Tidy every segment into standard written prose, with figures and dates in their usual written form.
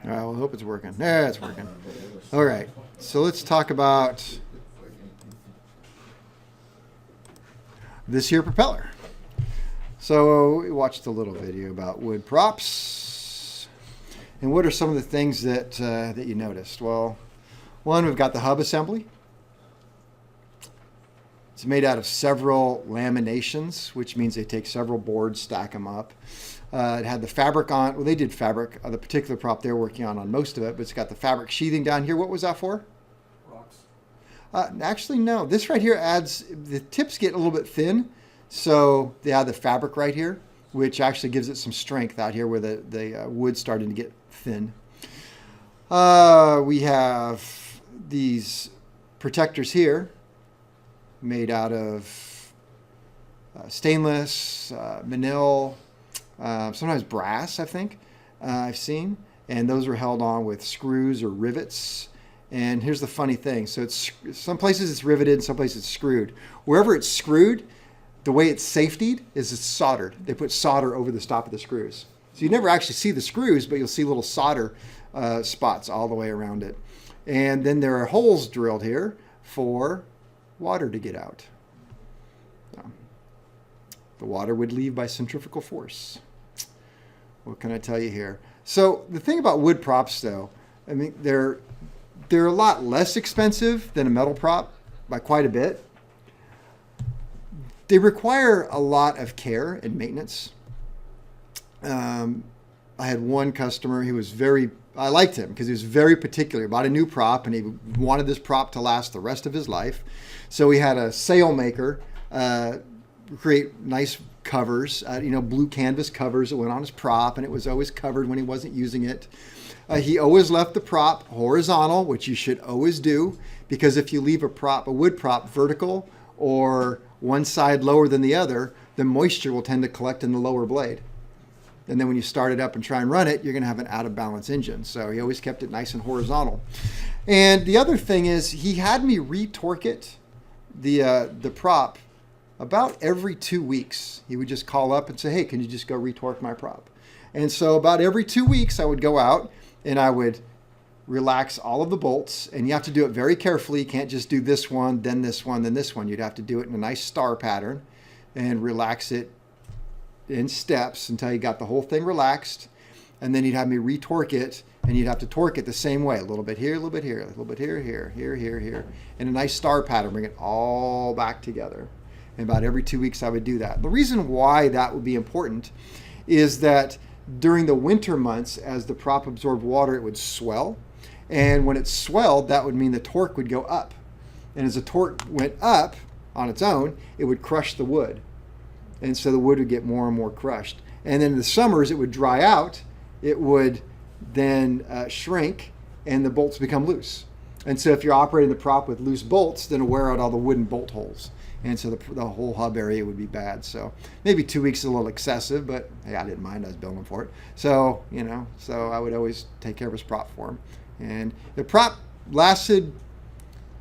All right, well, I hope it's working. Yeah, it's working. All right, so let's talk about this here propeller. So we watched a little video about wood props. And what are some of the things that, that you noticed? Well, one, we've got the hub assembly. It's made out of several laminations, which means they take several boards, stack them up. It had the fabric on. Well, they did fabric. The particular prop they're working on most of it, but it's got the fabric sheathing down here. What was that for? Rocks. Actually, no. This right here adds, the tips get a little bit thin. So they have the fabric right here, which actually gives it some strength out here where the wood's starting to get thin. We have these protectors here made out of stainless, manil, sometimes brass, I think, I've seen. And those are held on with screws or rivets. And here's the funny thing. So it's some places it's riveted, some places it's screwed. Wherever it's screwed, the way it's safetied is it's soldered. They put solder over the top of the screws. So you never actually see the screws, but you'll see little solder spots all the way around it. And then there are holes drilled here for water to get out. So the water would leave by centrifugal force. What can I tell you here? So the thing about wood props, though, I mean, they're a lot less expensive than a metal prop by quite a bit. They require a lot of care and maintenance. I had one customer, I liked him because he was very particular about a new prop, and he wanted this prop to last the rest of his life. So he had a sail maker create nice covers, blue canvas covers that went on his prop, and it was always covered when he wasn't using it. He always left the prop horizontal, which you should always do, because if you leave a wood prop vertical or one side lower than the other, the moisture will tend to collect in the lower blade. And then when you start it up and try and run it, you're going to have an out of balance engine. So he always kept it nice and horizontal. And the other thing is he had me retorque it, the prop, about every 2 weeks. He would just call up and say, hey, can you just go retorque my prop? And so about every 2 weeks, I would go out and I would relax all of the bolts, and you have to do it very carefully. You can't just do this one, then this one, then this one. You'd have to do it in a nice star pattern and relax it in steps until you got the whole thing relaxed. And then you'd have me retorque it, and you'd have to torque it the same way. A little bit here, a little bit here, a little bit here, here. In a nice star pattern, bring it all back together. And about every 2 weeks I would do that. The reason why that would be important is that during the winter months, as the prop absorbed water, it would swell. And when it swelled, that would mean the torque would go up. And as the torque went up on its own, it would crush the wood. And so the wood would get more and more crushed. And then in the summers, it would dry out. It would then shrink, and the bolts become loose. And so if you're operating the prop with loose bolts, then it'll wear out all the wooden bolt holes. And so the whole hub area would be bad. So maybe 2 weeks is a little excessive, but hey, I didn't mind. I was billing for it. So, so I would always take care of his prop for him. And the prop lasted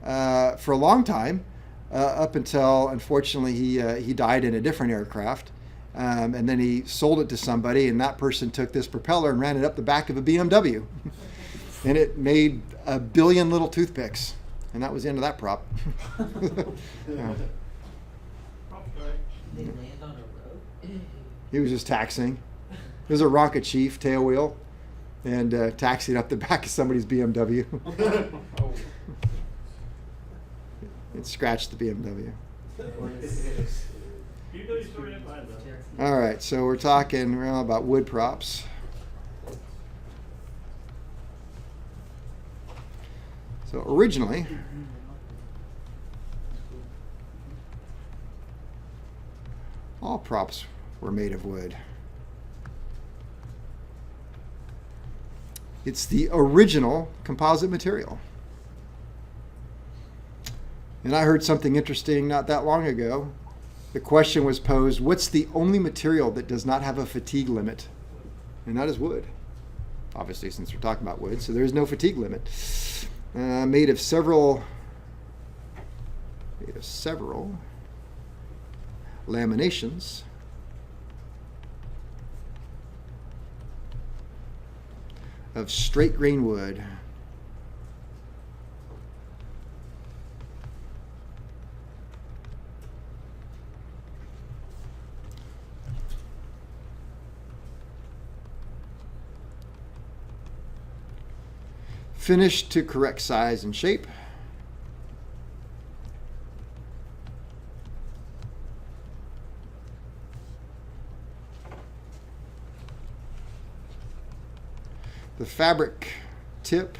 for a long time, up until, unfortunately, he died in a different aircraft. And then he sold it to somebody, and that person took this propeller and ran it up the back of a BMW. And it made 1 billion little toothpicks. And that was the end of that prop. Yeah. They land on a road? He was just taxiing. It was a rocket chief tail wheel, and taxied up the back of somebody's BMW. It scratched the BMW. All right, so we're talking about wood props. So originally, all props were made of wood. It's the original composite material. And I heard something interesting not that long ago. The question was posed, what's the only material that does not have a fatigue limit? And that is wood. Obviously, since we're talking about wood, so there is no fatigue limit. Made of several laminations. of straight grain wood. Finished to correct size and shape. The fabric tip,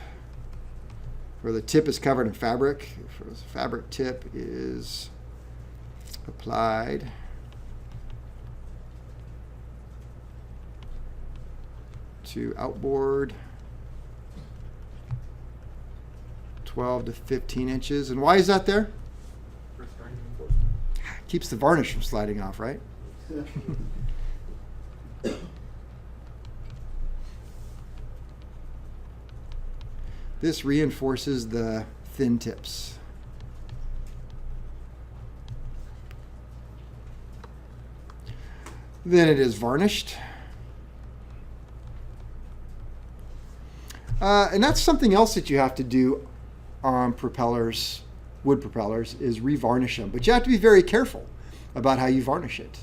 where the tip is covered in fabric, the fabric tip is applied to outboard 12 to 15 inches. And why is that there? Keeps the varnish from sliding off, right? This reinforces the thin tips. Then it is varnished. And that's something else that you have to do on propellers, wood propellers, is revarnish them. But you have to be very careful about how you varnish it.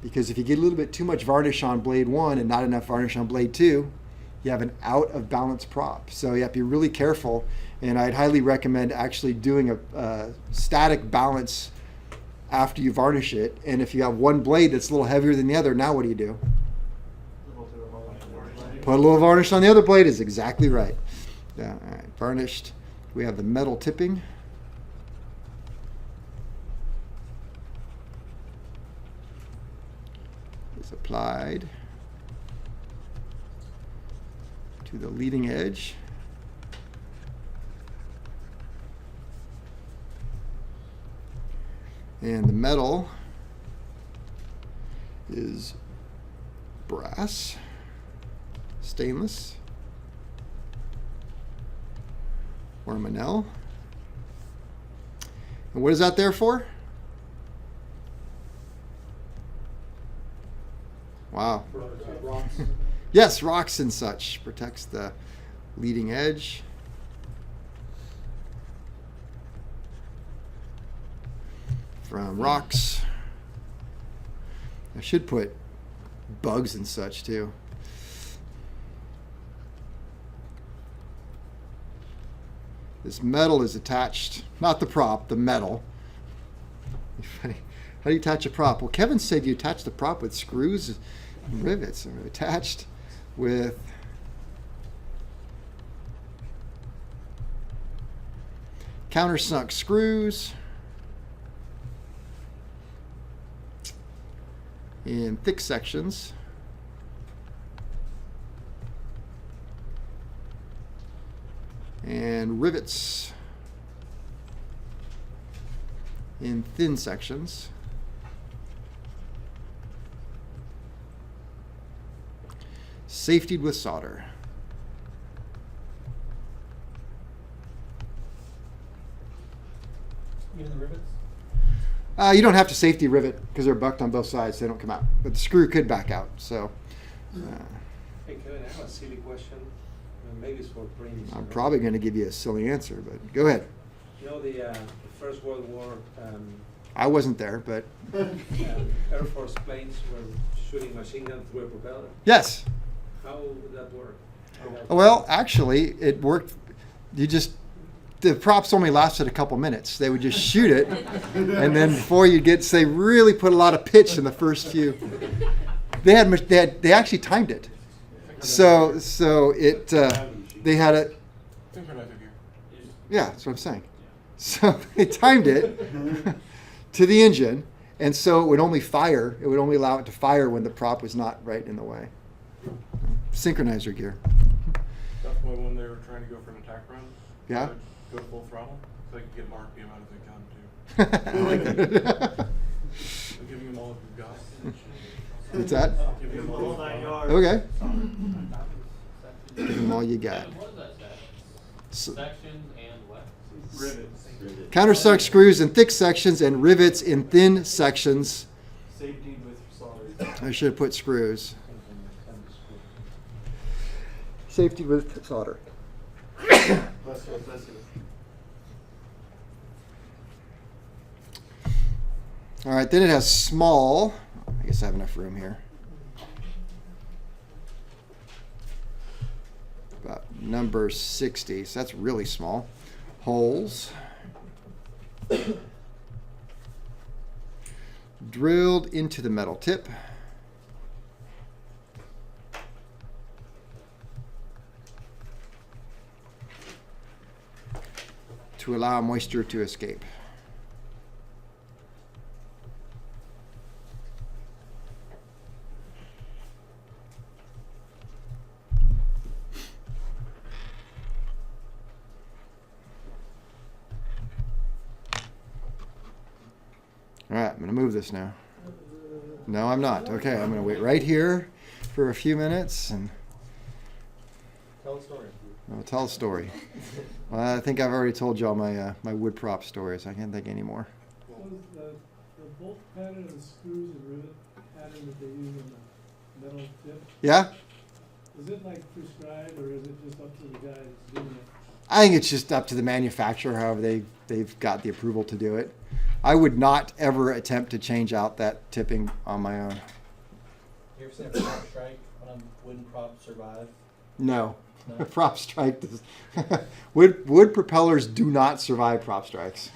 Because if you get a little bit too much varnish on blade 1 and not enough varnish on blade 2, you have an out of balance prop. So you have to be really careful, and I'd highly recommend actually doing a static balance after you varnish it. And if you have one blade that's a little heavier than the other, now what do you do? Put a little varnish on the other blade is exactly right. Yeah, all right, varnished. We have the metal tipping. It's applied to the leading edge. And the metal is brass, stainless, or Manel. And what is that there for? Wow. Rocks. Yes, rocks and such. Protects the leading edge. From rocks. I should put bugs and such too. This metal is attached, not the prop, the metal. How do you attach a prop? Well, Kevin said you attach the prop with screws and rivets. Are attached with countersunk screws in thick sections. And rivets in thin sections. Safetied with solder. Even the rivets? You don't have to safety rivet because they're bucked on both sides. They don't come out. But the screw could back out. So. Hey Kevin, I have a silly question. Maybe it's for Prince. I'm probably going to give you a silly answer, but go ahead. You know the First World War, I wasn't there, but Air Force planes were shooting machine guns through a propeller. yes. How would that work? Well, actually, it worked. The props only lasted a couple minutes. They would just shoot it, and then before you they really put a lot of pitch in the first few. They actually timed it. So they had it. Yeah, that's what I'm saying. So they timed it to the engine, and so it would only fire. It would only allow it to fire when the prop was not right in the way. Synchronizer gear. That's why when they were trying to go for an attack run, Yeah. go full throttle, so they could get more RPM out of the gun too. I like that. So giving them all of you've got. What's that? Giving them all of you've got. Okay. Give them all you got. What is that? So, Sections and what? Rivets. countersunk screws in thick sections and rivets in thin sections. Safety with solder. I should have put screws. Safety with solder. Bless you, bless you. All right, then it has small. I guess I have enough room here. About number 60, so that's really small. Holes. Drilled into the metal tip. To allow moisture to escape. All right, I'm going to move this now. No, I'm not. Okay, I'm going to wait right here for a few minutes and Tell a story. I'll tell a story. Well, I think I've already told you all my my wood prop stories. I can't think anymore. So the bolt pattern and the screws and rivet pattern that they use in the metal tip, Yeah? is it like prescribed or is it just up to the guy that's doing it? I think it's just up to the manufacturer, however they've got the approval to do it. I would not ever attempt to change out that tipping on my own. You ever seen a prop strike on a wooden prop survive? No. No? Prop strike does wood propellers do not survive prop strikes.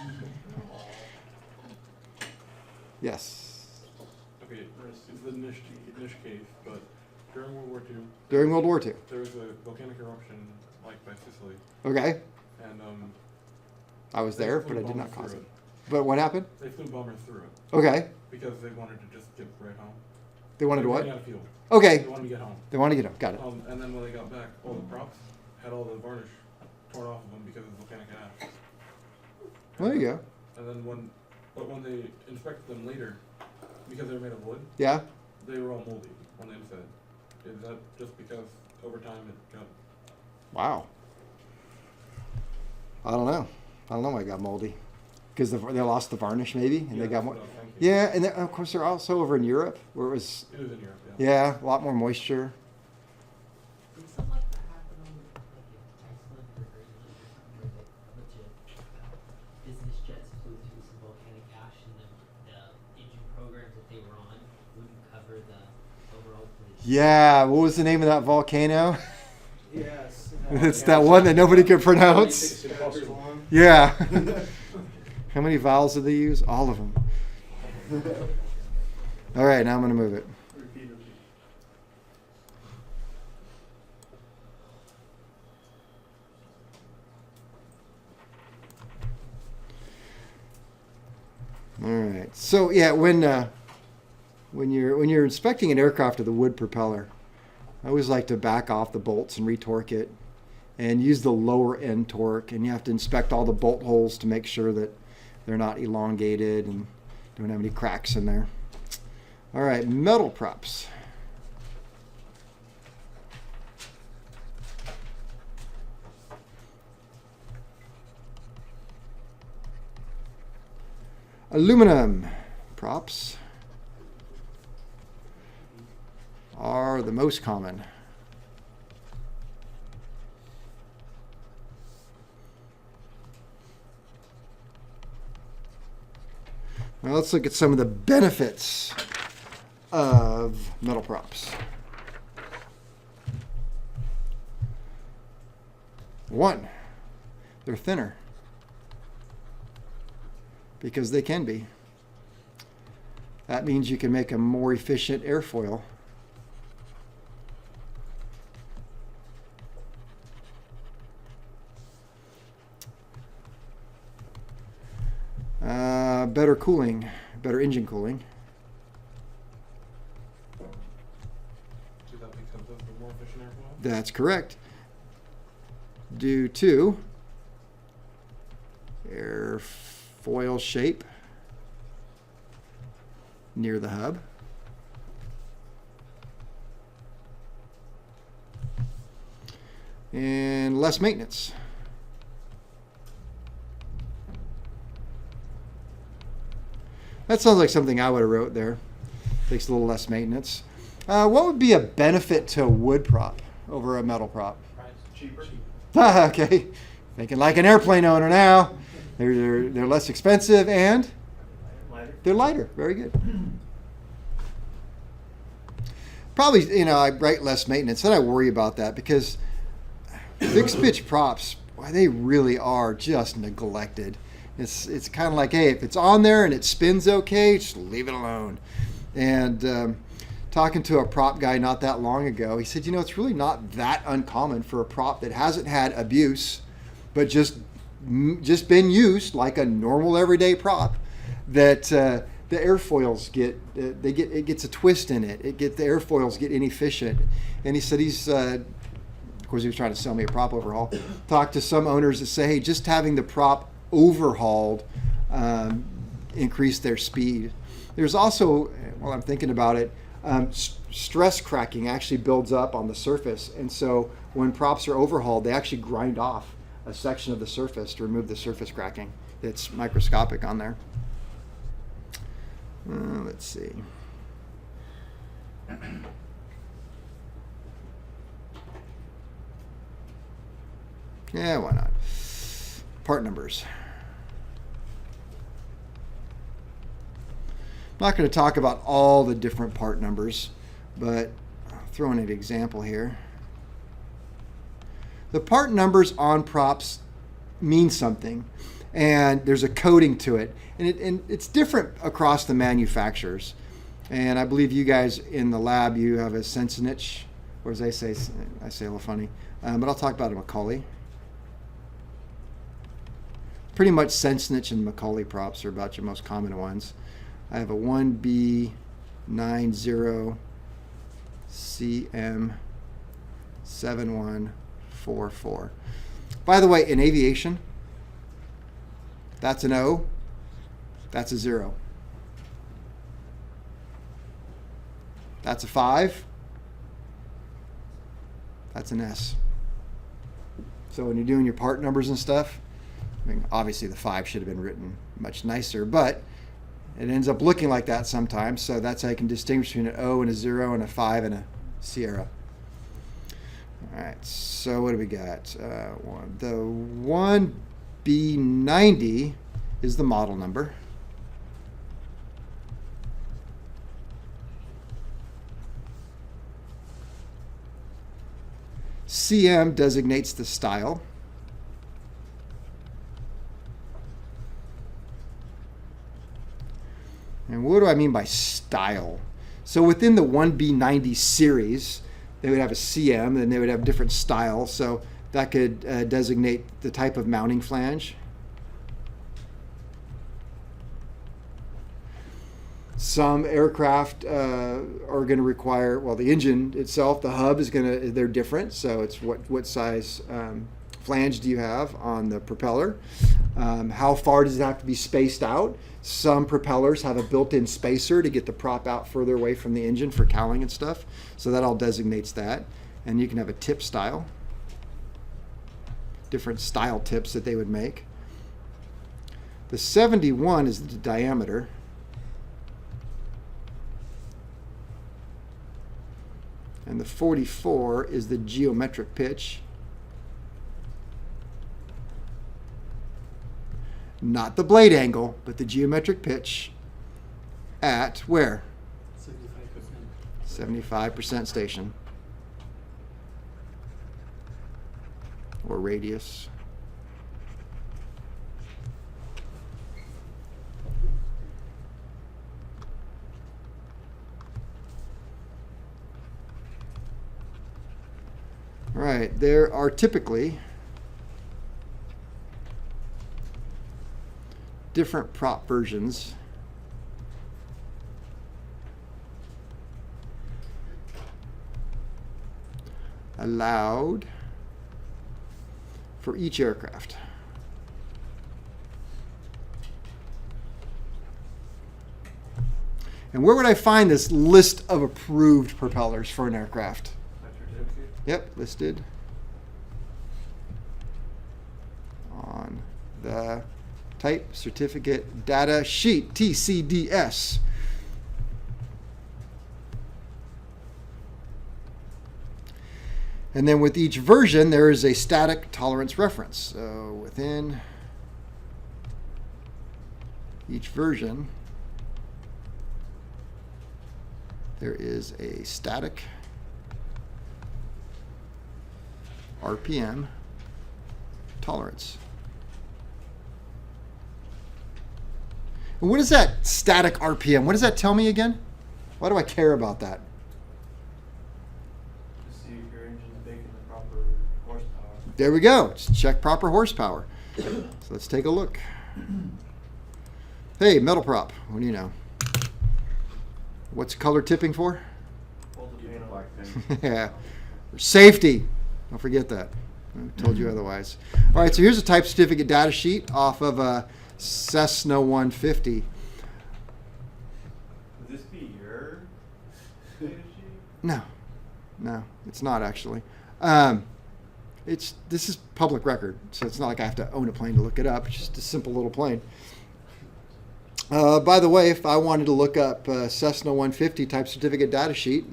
Yes. Okay, it's the niche case, but during World War II, During World War II. there was a volcanic eruption like by Sicily, Okay. and I was they there, flew but I did bombers not cause through it. But what happened? They flew bombers through it Okay. because they wanted to just get right home. They wanted to They were what? running out of fuel. Okay. They wanted to get home. They wanted to get them. Got it. And then when they got back, all the props had all the varnish torn off of them because of volcanic ash. There you go. And then when they inspected them later, because they were made of wood, Yeah. they were all moldy on the inside. Is that just because over time it got? Wow. I don't know. I don't know why it got moldy. Because they lost the varnish, maybe, and Yeah, they got that's more. what I was thinking. Yeah, and of course they're also over in Europe, where it was, It was in Europe, yeah. yeah, a lot more moisture. Did something like that happen on like Iceland or Greenland or something where they legit business jets flew through some volcanic ash and the engine programs that they were on wouldn't cover the overall pollution? Yeah, what was the name of that volcano? Yes. It's that one that nobody could pronounce. 26 characters long. Yeah. How many vowels did they use? All of them. All right, now I'm going to move it. Repeat. All right. So yeah, when you're inspecting an aircraft with a wood propeller, I always like to back off the bolts and retorque it, and use the lower end torque. And you have to inspect all the bolt holes to make sure that they're not elongated and don't have any cracks in there. All right, metal props. Aluminum props are the most common. Now let's look at some of the benefits of metal props. One, they're thinner because they can be. That means you can make a more efficient airfoil. Better cooling, better engine cooling. Is that because of the more efficient airflow? That's correct. Due to airfoil shape near the hub. And less maintenance. That sounds like something I would have wrote there. Takes a little less maintenance. What would be a benefit to a wood prop over a metal prop? Cheaper. Okay, thinking like an airplane owner now. They're less expensive and Lighter. they're lighter. Very good. Probably, I write less maintenance, and I worry about that because fixed pitch props, why they really are just neglected. It's kind of like, hey, if it's on there and it spins okay, just leave it alone. And talking to a prop guy not that long ago, he said, it's really not that uncommon for a prop that hasn't had abuse, but just been used like a normal everyday prop, that the airfoils it gets a twist in it. The airfoils get inefficient. And he said of course he was trying to sell me a prop overhaul. Talked to some owners that say, hey, just having the prop overhauled increased their speed. There's also, while I'm thinking about it, stress cracking actually builds up on the surface. And so when props are overhauled, they actually grind off a section of the surface to remove the surface cracking. It's microscopic on there. Let's see. Yeah, why not? Part numbers. I'm not going to talk about all the different part numbers, but I'll throw in an example here. The part numbers on props mean something, and there's a coding to it, and it's different across the manufacturers. And I believe you guys in the lab, you have a Sensenich, or as I say a little funny, but I'll talk about a Macaulay. Pretty much Sensenich and Macaulay props are about your most common ones. I have a 1B90 CM7144. By the way, in aviation, that's an O, that's a 0. That's a 5, that's an S. So when you're doing your part numbers and stuff, I mean, obviously the 5 should have been written much nicer, but it ends up looking like that sometimes. So that's how you can distinguish between an O and a 0 and a 5 and a Sierra. All right, so what do we got? The 1B90 is the model number. CM designates the style. And what do I mean by style? So within the 1B90 series, they would have a CM, and they would have different styles. So that could designate the type of mounting flange. Some aircraft are going to require, well, the engine itself, the hub is they're different. So it's what size flange do you have on the propeller? How far does it have to be spaced out? Some propellers have a built-in spacer to get the prop out further away from the engine for cowling and stuff. So that all designates that. And you can have a tip style, different style tips that they would make. The 71 is the diameter. And the 44 is the geometric pitch. Not the blade angle, but the geometric pitch at where? 75% station. Or radius. All right, there are typically different prop versions allowed for each aircraft. And where would I find this list of approved propellers for an aircraft? Yep, listed on the Type Certificate Data Sheet, TCDS. And then with each version, there is a static tolerance reference. So within each version, there is a static RPM tolerance. And what is that static RPM? What does that tell me again? Why do I care about that? To see if your engine's making the proper horsepower. There we go. Just check proper horsepower. So let's take a look. Hey, metal prop. What do you know? What's color tipping for? Hold the paint on. Yeah. Safety. Don't forget that. I told you otherwise. All right, so here's a type certificate data sheet off of a Cessna 150. Would this be your data sheet? No, it's not actually. This is public record, so it's not like I have to own a plane to look it up. It's just a simple little plane. By the way, if I wanted to look up Cessna 150 type certificate data sheet,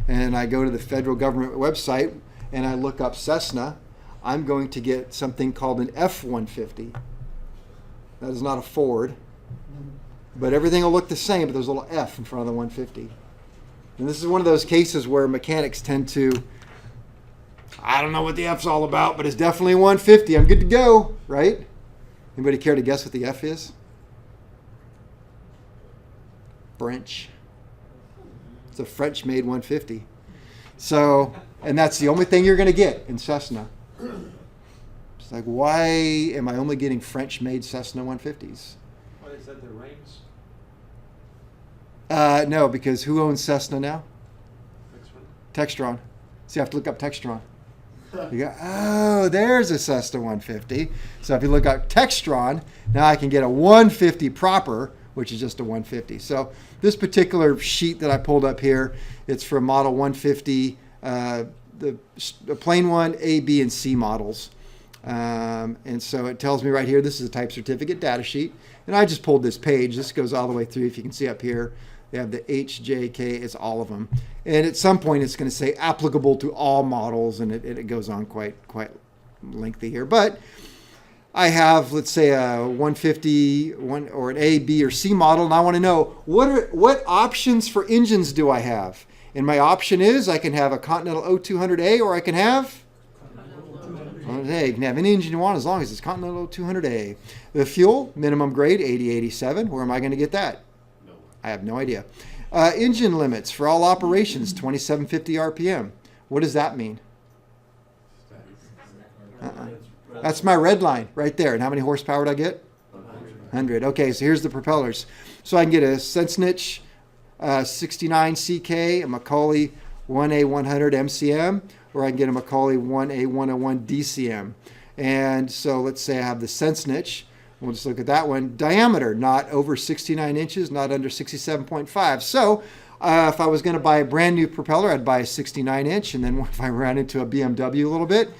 and I go to the federal government website and I look up Cessna, I'm going to get something called an F-150. That is not a Ford, but everything will look the same, but there's a little F in front of the 150. And this is one of those cases where mechanics tend to, I don't know what the F's all about, but it's definitely a 150. I'm good to go, right? Anybody care to guess what the F is? French. It's a French-made 150. So, and that's the only thing you're going to get in Cessna. It's like, why am I only getting French-made Cessna 150s? What is that, the Reims? No, because who owns Cessna now? Next one. Textron. So you have to look up Textron. You go, oh, there's a Cessna 150. So if you look up Textron, now I can get a 150 proper, which is just a 150. So this particular sheet that I pulled up here, it's for model 150, the plain one, A, B, and C models. And so it tells me right here, this is a type certificate data sheet. And I just pulled this page. This goes all the way through. If you can see up here, they have the H, J, K, it's all of them. And at some point, it's going to say applicable to all models, and it goes on quite lengthy here. But I have, let's say, a 150 or an A, B, or C model, and I want to know what options for engines do I have? And my option is I can have a Continental O200A, or I can have Hey, you can have any engine you want as long as it's Continental 200A. The fuel, minimum grade, 8087. Where am I going to get that? No. I have no idea. Engine limits for all operations, 2750 RPM. What does that mean? That's my red line right there. And how many horsepower did I get? 100. Okay, so here's the propellers. So I can get a Sensenich 69CK, a Macaulay 1A100 MCM, or I can get a Macaulay 1A101 DCM. And so let's say I have the Sensenich. We'll just look at that one. Diameter, not over 69 inches, not under 67.5. So if I was going to buy a brand new propeller, I'd buy a 69 inch. And then if I ran into a BMW a little bit,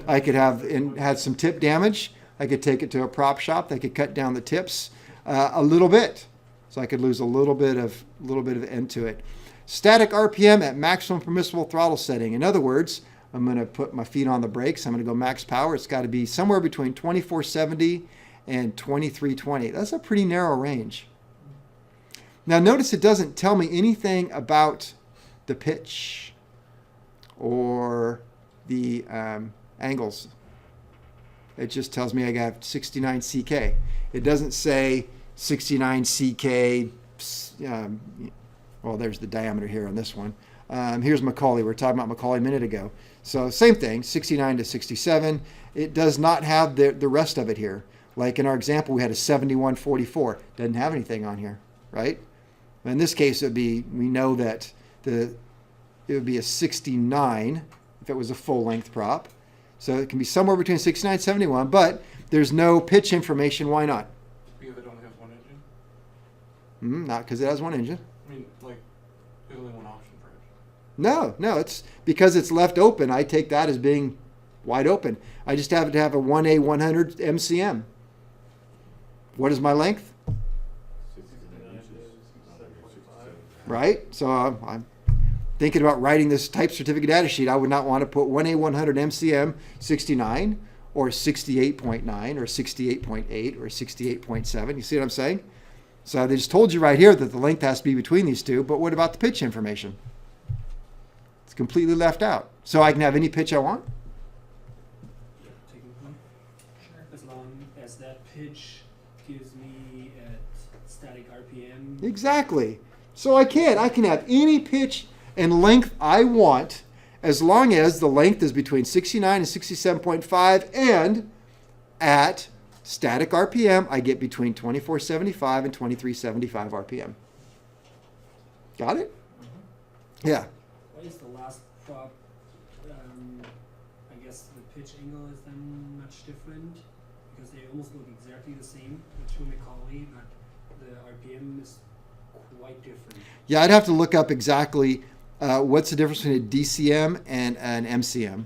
I could have had some tip damage. I could take it to a prop shop. They could cut down the tips a little bit. So I could lose a little bit of end to it. Static RPM at maximum permissible throttle setting. In other words, I'm going to put my feet on the brakes. I'm going to go max power. It's got to be somewhere between 2470 and 2320. That's a pretty narrow range. Now notice it doesn't tell me anything about the pitch or the angles. It just tells me I got 69 CK. It doesn't say 69 CK. Well, there's the diameter here on this one. Here's Macaulay. We were talking about Macaulay a minute ago. So same thing, 69 to 67. It does not have the rest of it here. Like in our example, we had a 7144. Doesn't have anything on here, right? In this case, it would be, we know that it would be a 69 if it was a full-length prop. So it can be somewhere between 69 and 71, but there's no pitch information. Why not? Because it only has one engine? Not because it has one engine. I mean, like, there's only one option for it. No, it's because it's left open. I take that as being wide open. I just have to have a 1A100 MCM. What is my length? 69 inches. Right? So thinking about writing this type certificate data sheet, I would not want to put 1A100 MCM 69 or 68.9 or 68.8 or 68.7. You see what I'm saying? So they just told you right here that the length has to be between these two, but what about the pitch information? It's completely left out. So I can have any pitch I want? Technically, as long as that pitch gives me at static RPM. Exactly. So I can have any pitch and length I want as long as the length is between 69 and 67.5, and at static RPM I get between 2475 and 2375 RPM. Got it? Yeah. What is the last prop? I guess the pitch angle is then much different because they almost look exactly the same, the two Macaulay, but the RPM is quite different. Yeah, I'd have to look up exactly what's the difference between a DCM and an MCM.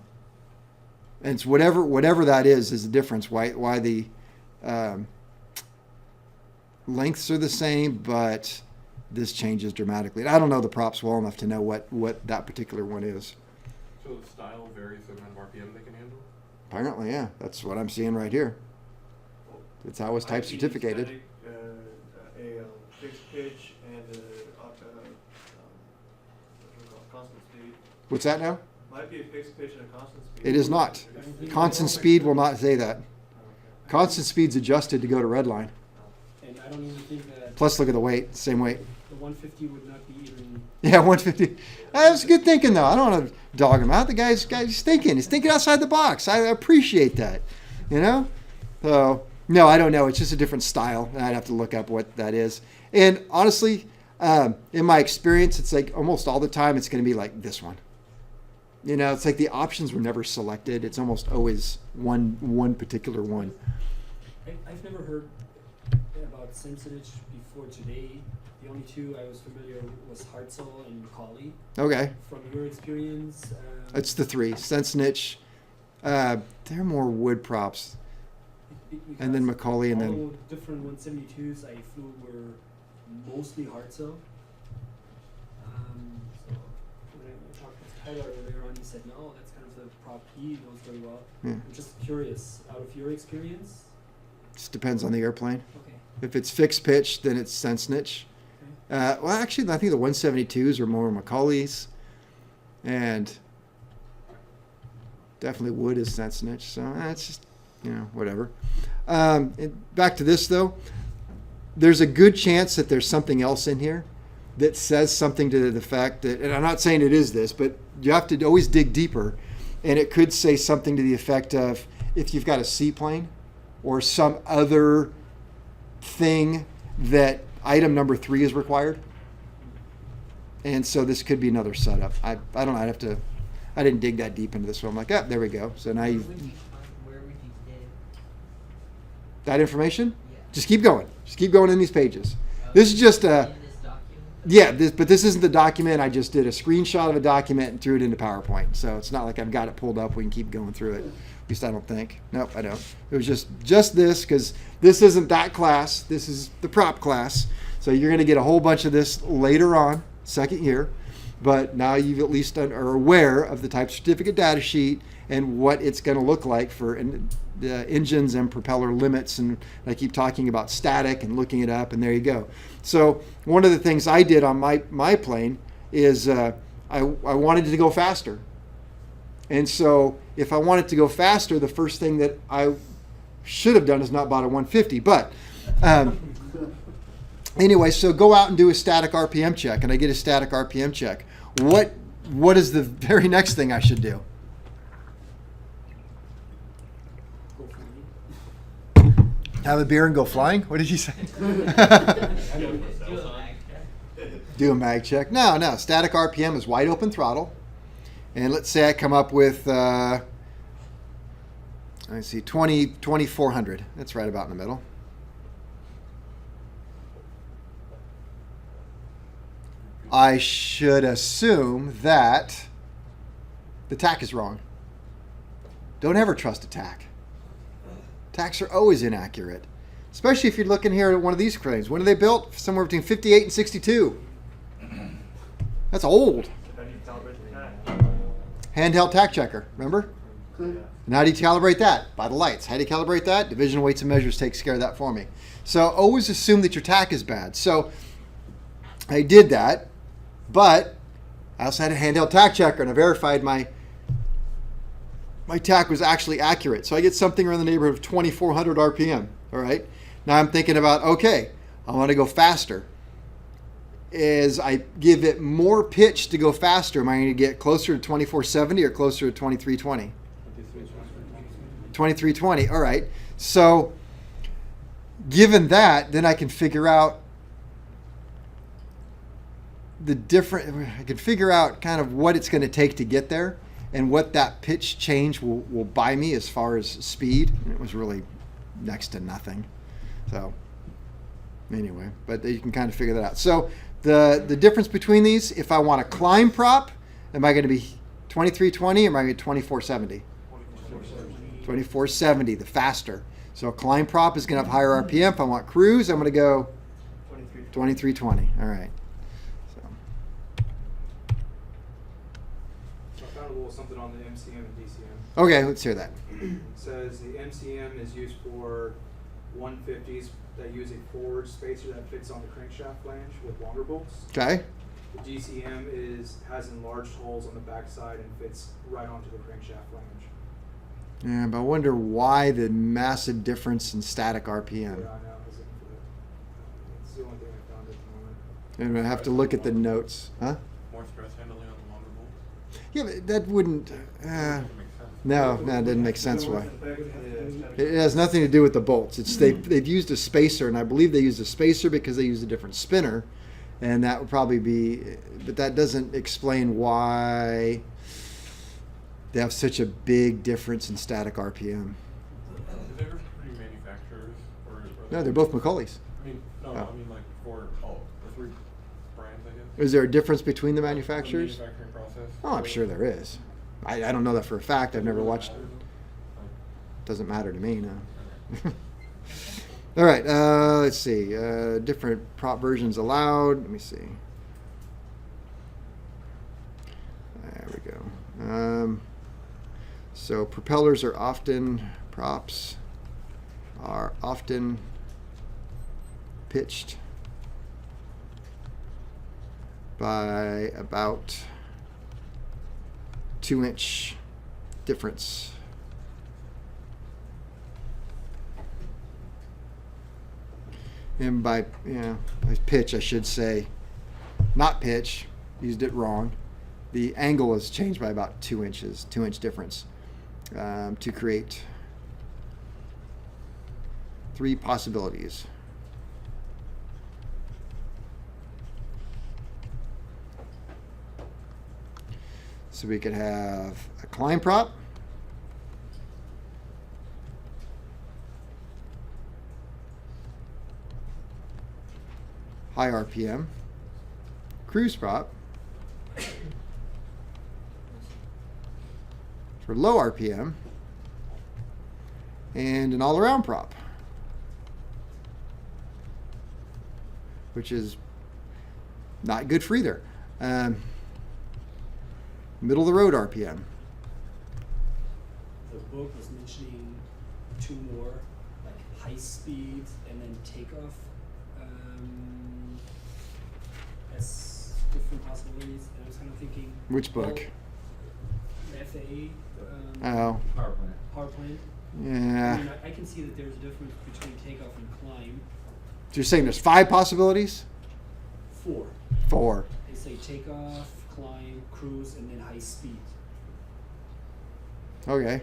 And it's whatever that is the difference. Why the lengths are the same, but this changes dramatically. And I don't know the props well enough to know what that particular one is. So the style varies the amount of RPM they can handle? Apparently, yeah. That's what I'm seeing right here. That's how it's type certificated. Static, a fixed pitch and constant speed. What's that now? Might be a fixed pitch and a constant speed. It is not. Constant speed will not say that. Constant speed's adjusted to go to red line. And I don't even think that Plus, look at the weight. Same weight. the 150 would not be even. Yeah, 150. That's good thinking, though. I don't want to dog him out. The guy's thinking. He's thinking outside the box. I appreciate that. You know? So, no, I don't know. It's just a different style. I'd have to look up what that is. And honestly, in my experience, it's like almost all the time it's going to be like this one. You know, it's like the options were never selected. It's almost always one particular one. I've never heard about Sensitive before today. The only two I was familiar was Hartzell and Macaulay. Okay. From your experience, It's the three. Sensenich. They're more wood props. And then Macaulay, and then all different 172s I flew were mostly Hartzell. So when I talked with Tyler earlier on, he said no, that's kind of the prop he knows very well. Yeah. I'm just curious, out of your experience. just depends on the airplane. Okay. If it's fixed pitch, then it's Sensenich. Well, actually, I think the 172s are more Macaulay's, and definitely wood is Sensenich. So it's just, whatever. Back to this though, there's a good chance that there's something else in here that says something to the fact that, and I'm not saying it is this, but you have to always dig deeper, and it could say something to the effect of if you've got a seaplane or some other thing that item number 3 is required. And so this could be another setup. I don't know. I didn't dig that deep into this one. I'm like, there we go. So now Where you would you get that information. Yeah. Just keep going. Just keep going in these pages. This is just in this document? yeah. But this isn't the document. I just did a screenshot of a document and threw it into PowerPoint. So it's not like I've got it pulled up. We can keep going through it. At least I don't think. Nope, I don't. It was just this, because this isn't that class. This is the prop class. So you're going to get a whole bunch of this later on, second year. But now you've at least are aware of the type certificate data sheet and what it's going to look like for the engines and propeller limits. And I keep talking about static and looking it up, and there you go. So one of the things I did on my plane is I wanted it to go faster. And so if I want it to go faster, the first thing that I should have done is not bought a 150. But anyway, so go out and do a static RPM check, and I get a static RPM check. What is the very next thing I should do? Go for me. Have a beer and go flying? What did you say? Do a mag check. No. Static RPM is wide open throttle. And let's say I come up with, let's see, 2400. That's right about in the middle. I should assume that the tack is wrong. Don't ever trust a tack. Tacks are always inaccurate, especially if you're looking here at one of these cranes. When are they built? Somewhere between 58 and 62. That's old. handheld tack checker. Remember? And how do you calibrate that? By the lights. How do you calibrate that? Division weights and measures takes care of that for me. So always assume that your tack is bad. So I did that, but I also had a handheld tack checker, and I verified my tack was actually accurate. So I get something around the neighborhood of 2,400 RPM. All right. Now I'm thinking about, okay, I want to go faster. As I give it more pitch to go faster, am I going to get closer to 2470 or closer to 2320? 2320. All right. So given that, then I can figure out I can figure out kind of what it's going to take to get there and what that pitch change will buy me as far as speed. And it was really next to nothing. So anyway, but you can kind of figure that out. So the difference between these, if I want a climb prop, am I going to be 2320 or am I going to be 2470? 2470, the faster. So a climb prop is going to have higher RPM. If I want cruise, I'm going to go 2320. All right. I found a little something on the MCM and DCM. Okay, let's hear that. It says the MCM is used for 150s that use a forward spacer that fits on the crankshaft flange with longer bolts. Okay. The DCM has enlarged holes on the backside and fits right onto the crankshaft flange. Yeah, but I wonder why the massive difference in static RPM. Yeah, I know. I was looking for that. It's the only thing I found at the moment. And I have to look at the notes. Huh? More stress handling on the longer bolts. Yeah, but that wouldn't. Doesn't make sense. No, it didn't make sense. Why? Yeah. It has nothing to do with the bolts. It's they've used a spacer, and I believe they used a spacer because they used a different spinner, and that would probably be. But that doesn't explain why they have such a big difference in static RPM. Is there three manufacturers? Or No, they're both McCauley's. I mean, no, Oh. I mean like for the three brands, I guess. Is there a difference between the The manufacturers? manufacturing process. Oh, I'm sure there is. I don't know that for a fact. I've never watched. Doesn't matter to me, no. All right, let's see. Different prop versions allowed. Let me see. There we go. So propellers props are often pitched by about 2-inch difference. And by pitch, I should say, not pitch, used it wrong. The angle is changed by about 2 inches, 2-inch difference, to create 3 possibilities. So we could have a climb prop, high RPM, cruise prop for low RPM, and an all-around prop, which is not good for either. Middle of the road RPM. The book was mentioning 2 more, like high speed and then takeoff, as different possibilities. And I was kind of thinking, Which book? well, the FAA Oh, power plant. yeah. I mean, I can see that there's a difference between takeoff and climb. So you're saying there's 5 possibilities? 4. 4. They say takeoff, climb, cruise, and then high speed. Okay.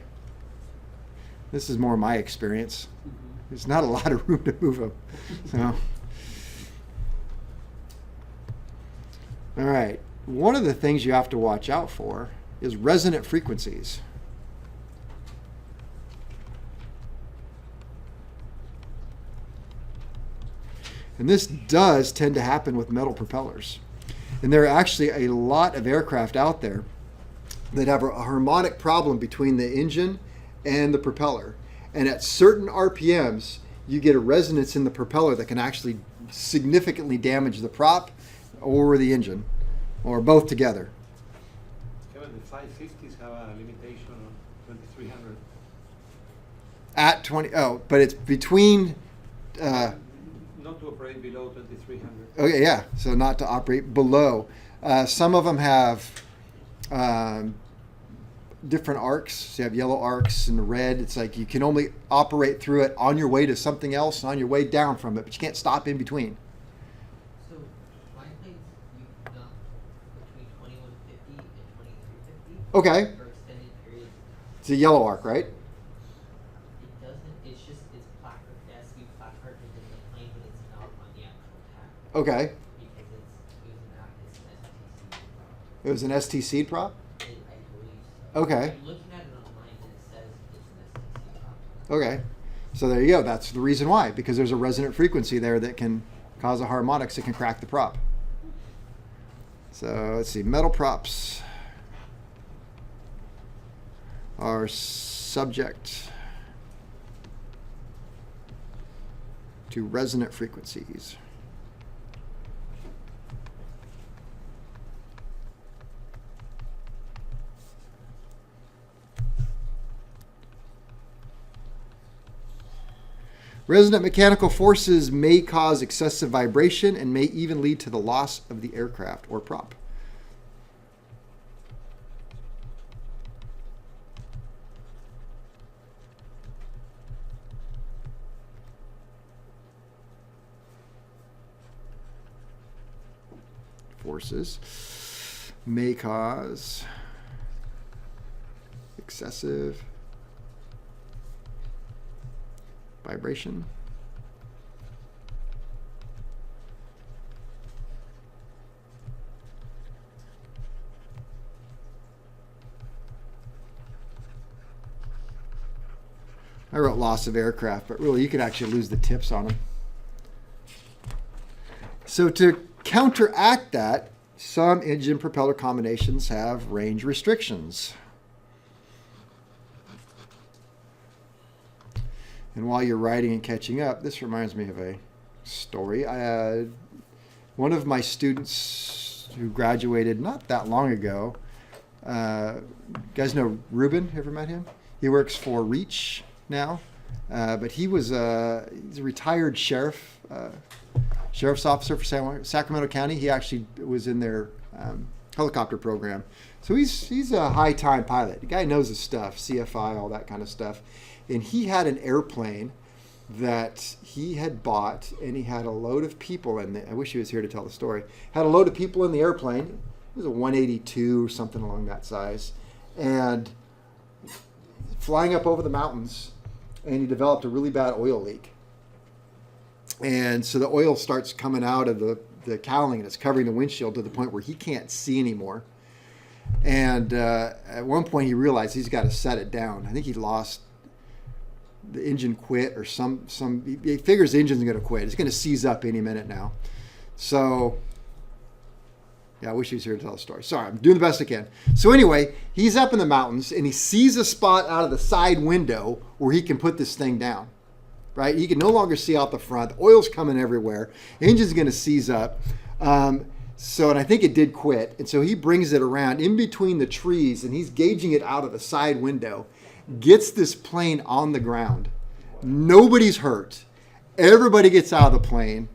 This is more my experience. Mm-hmm. There's not a lot of room to move them. So. All right. One of the things you have to watch out for is resonant frequencies. And this does tend to happen with metal propellers. And there are actually a lot of aircraft out there that have a harmonic problem between the engine and the propeller. And at certain RPMs, you get a resonance in the propeller that can actually significantly damage the prop or the engine, or both together. Kevin, the 550s have a limitation on 2300. At 20, oh, but it's between, Not to operate below 2300. okay, yeah, so not to operate below. Some of them have different arcs. So you have yellow arcs and red. It's like you can only operate through it on your way to something else, on your way down from it, but you can't stop in between. So my place, you've got between 2150 and 2350 Okay, for extended periods of time. it's a yellow arc, right? It doesn't, it's just, it's placard, it has to be placarded in the plane, but it's not on the actual tag. Okay, Because it was an ST seed prop? I believe so. Okay. I'm looking at it online and it says it's an STC prop. Okay, so there you go. That's the reason why, because there's a resonant frequency there that can cause a harmonics that can crack the prop. So let's see, metal props are subject to resonant frequencies. Resonant mechanical forces may cause excessive vibration and may even lead to the loss of the aircraft or prop. Forces may cause excessive vibration I wrote loss of aircraft, but really you could actually lose the tips on them. So to counteract that, some engine propeller combinations have range restrictions. And while you're writing and catching up, this reminds me of a story. One of my students who graduated not that long ago, you guys know Ruben, ever met him? He works for Reach now, but he's a retired sheriff's officer for Sacramento County. He actually was in their helicopter program. So he's a high-time pilot. The guy knows his stuff, CFI, all that kind of stuff. And he had an airplane that he had bought, and he had a load of people in it. I wish he was here to tell the story. Had a load of people in the airplane. It was a 182 or something along that size. And flying up over the mountains, and he developed a really bad oil leak. And so the oil starts coming out of the cowling, and it's covering the windshield to the point where he can't see anymore. And at one point he realized he's got to set it down. I think he lost the engine quit or he figures the engine's going to quit. It's going to seize up any minute now. So yeah, I wish he was here to tell the story. Sorry, I'm doing the best I can. So anyway, he's up in the mountains and he sees a spot out of the side window where he can put this thing down. Right? He can no longer see out the front. The oil's coming everywhere. The engine's going to seize up. And I think it did quit. And so he brings it around in between the trees and he's gauging it out of the side window. Gets this plane on the ground. Nobody's hurt. Everybody gets out of the plane.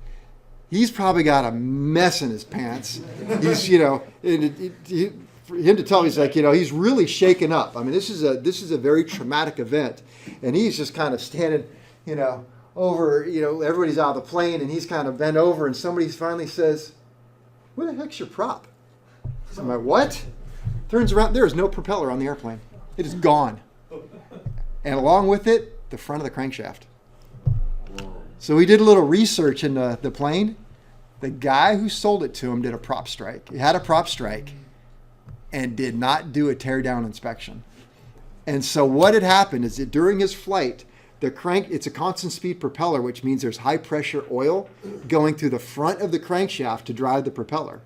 He's probably got a mess in his pants. He's, for him to tell, he's like, he's really shaken up. I mean, this is a very traumatic event, and he's just kind of standing, over, everybody's out of the plane, and he's kind of bent over, and somebody finally says, "Where the heck's your prop?" So I'm like, "What?" Turns around, there is no propeller on the airplane. It is gone. And along with it, the front of the crankshaft. So we did a little research in the plane. The guy who sold it to him did a prop strike. He had a prop strike and did not do a teardown inspection. And so what had happened is that during his flight, it's a constant speed propeller, which means there's high pressure oil going through the front of the crankshaft to drive the propeller.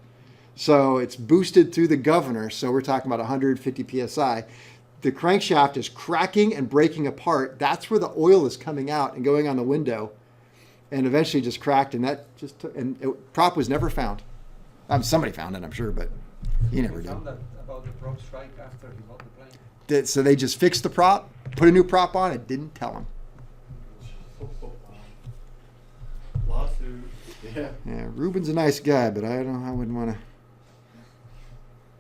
So it's boosted through the governor. So we're talking about 150 PSI. The crankshaft is cracking and breaking apart. That's where the oil is coming out and going on the window, and eventually just cracked. And prop was never found. Somebody found it, I'm sure, but he never We did. found that about the prop strike after he bought the plane? So they just fixed the prop, put a new prop on it, didn't tell him. Lawsuit. Yeah. Yeah, Ruben's a nice guy, but I don't know, I wouldn't want to.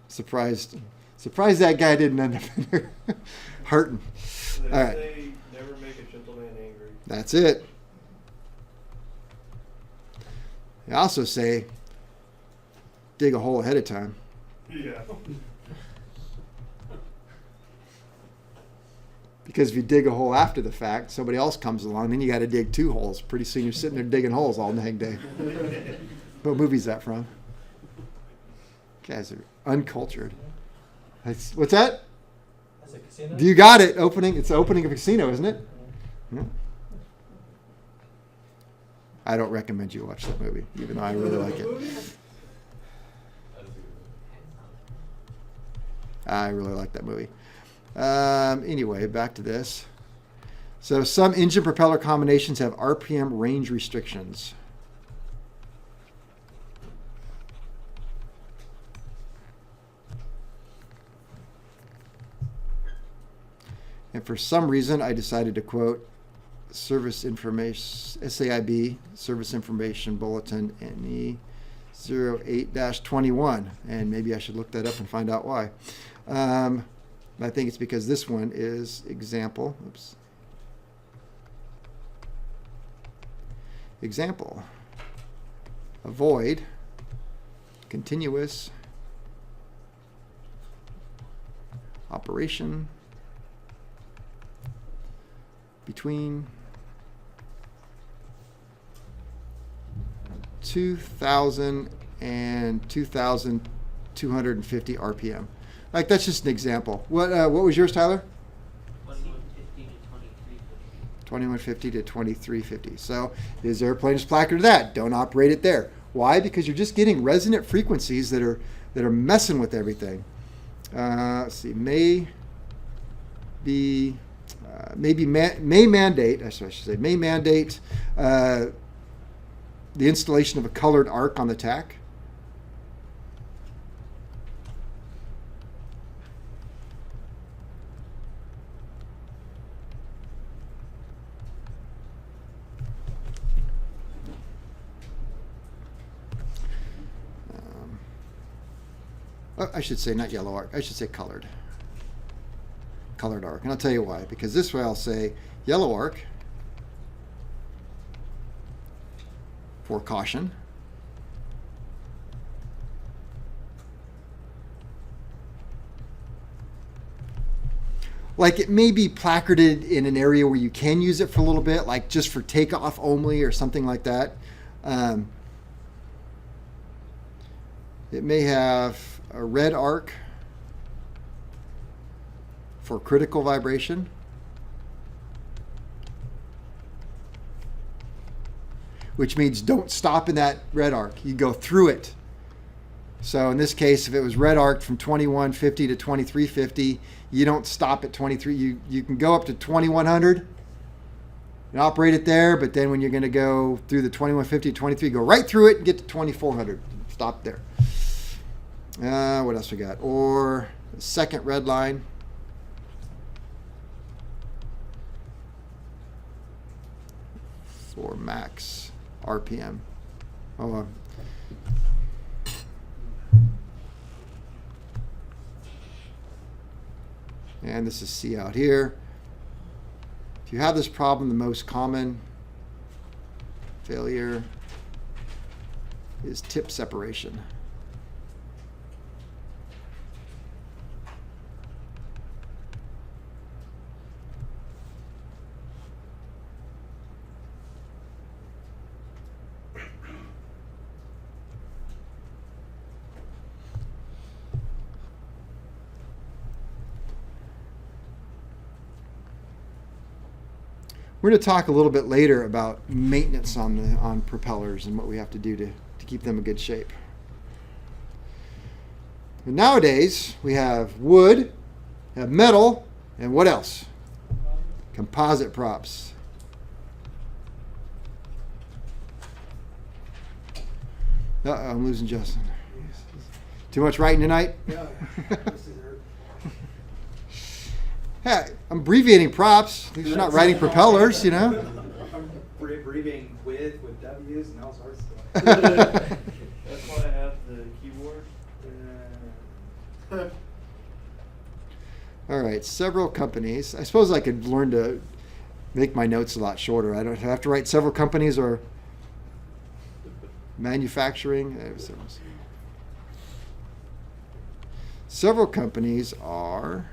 Surprised that guy didn't end up in there hurting. They All right. say never make a gentleman angry. That's it. They also say dig a hole ahead of time. Yeah. Because if you dig a hole after the fact, somebody else comes along, then you got to dig 2 holes. Pretty soon you're sitting there digging holes all dang day. What movie's that from? Guys are uncultured. What's that? As a casino? You got it. It's the opening of a casino, isn't it? Yeah. I don't recommend you watch that movie, even though I really like it. I really like that movie. Anyway, back to this. So some engine propeller combinations have RPM range restrictions. And for some reason, I decided to quote Service Information, SAIB, Service Information Bulletin NE 08-21. And maybe I should look that up and find out why. I think it's because this one is example. Oops. Example. Avoid continuous operation between 2,000 and 2,250 RPM. Like, that's just an example. What was yours, Tyler? 2150 to 2350. 2150 to 2350. So his airplane is placarded that. Don't operate it there. Why? Because you're just getting resonant frequencies that are messing with everything. Let's see. May mandate the installation of a colored arc on the tack. I should say not yellow arc. I should say colored. Colored arc. And I'll tell you why. Because this way I'll say yellow arc for caution. Like, it may be placarded in an area where you can use it for a little bit, like just for takeoff only or something like that. It may have a red arc for critical vibration. Which means don't stop in that red arc. You go through it. So in this case, if it was red arc from 2150 to 2350, you don't stop at 23. You can go up to 2100 and operate it there, but then when you're going to go through the 2150 to 23, go right through it and get to 2400. Stop there. What else we got? Or second red line. For max RPM. Oh, and this is C out here. If you have this problem, the most common failure is tip separation. We're going to talk a little bit later about maintenance on propellers and what we have to do to keep them in good shape. And nowadays, we have wood, have metal, and what else? Composite props. I'm losing Justin. Too much writing tonight? Yeah. This is hurt. Hey, I'm abbreviating props. At least you're not writing propellers, you know? I'm abbreviating with W's and all sorts of stuff. That's why I have the keyboard. All right, several companies. I suppose I could learn to make my notes a lot shorter. I don't have to write several companies or manufacturing. Several companies are...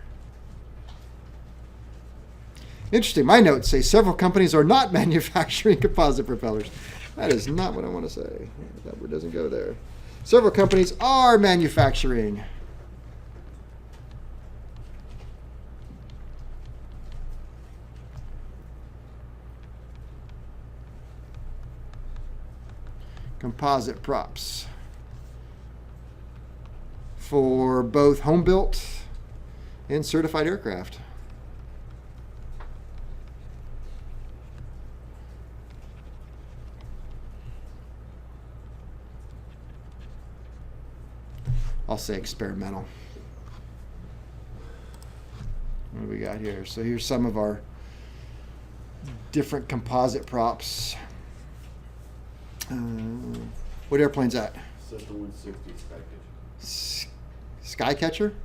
Interesting. My notes say several companies are not manufacturing composite propellers. That is not what I want to say. That word doesn't go there. Several companies are manufacturing. Composite props for both home built and certified aircraft. I'll say experimental. What do we got here? So here's some of our different composite props. What airplane's that? Cessna 160 Skycatcher. Skycatcher? It's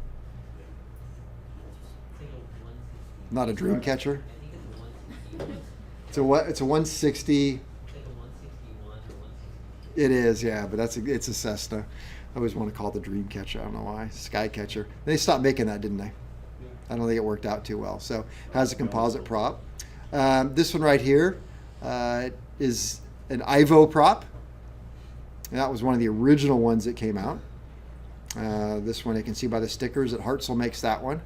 like a 160. Not a dream catcher. I think it's a 161. It's a what? It's a 160. It's like a 161 or 162. It is, yeah, but it's a Cessna. I always want to call it the dream catcher. I don't know why. Skycatcher. They stopped making that, didn't they? I don't think it worked out too well. So it has a composite prop. This one right here is an Ivo prop. And that was one of the original ones that came out. This one you can see by the stickers that Hartzell makes that one.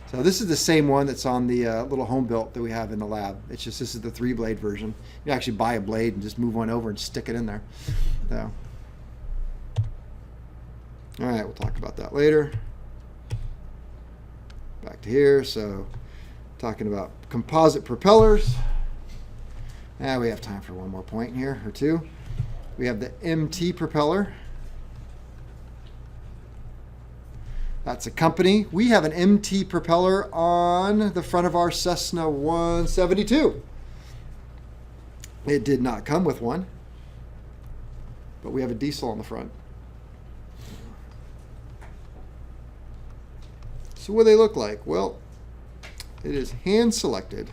So this is the same one that's on the little home built that we have in the lab. It's just this is the 3-blade version. You actually buy a blade and just move one over and stick it in there. So, all right, we'll talk about that later. Back to here. So talking about composite propellers. Now we have time for one more point here, or two. We have the MT propeller. That's a company. We have an MT propeller on the front of our Cessna 172. It did not come with one, but we have a diesel on the front. So what do they look like? Well, it is hand selected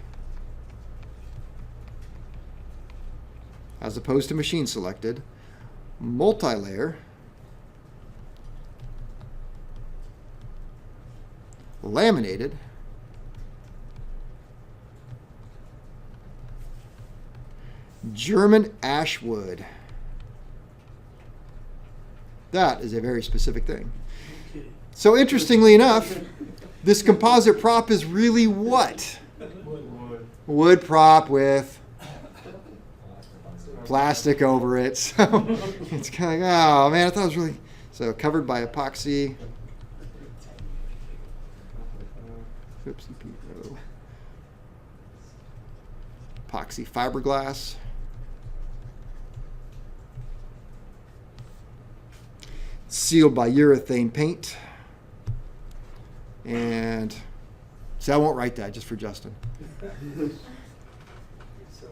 as opposed to machine selected, multi-layer, laminated, German ash wood. That is a very specific thing. So interestingly enough, this composite prop is really what? Wood prop with plastic over it. So it's kind of like, oh man, I thought it was really... So covered by epoxy. Oops, epoxy fiberglass. Sealed by urethane paint. And see, I won't write that just for Justin. So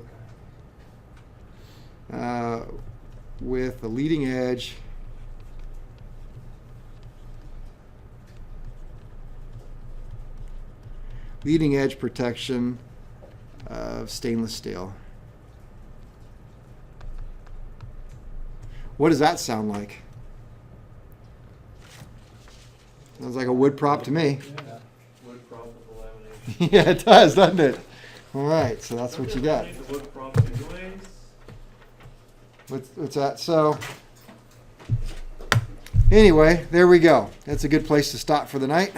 kind. With the leading edge protection of stainless steel. What does that sound like? Sounds like a wood prop to me. Yeah. Wood prop with the lamination. Yeah, it does, doesn't it? All right, so that's what you got. The wood prop anyways. What's that? So, anyway, there we go. That's a good place to stop for the night.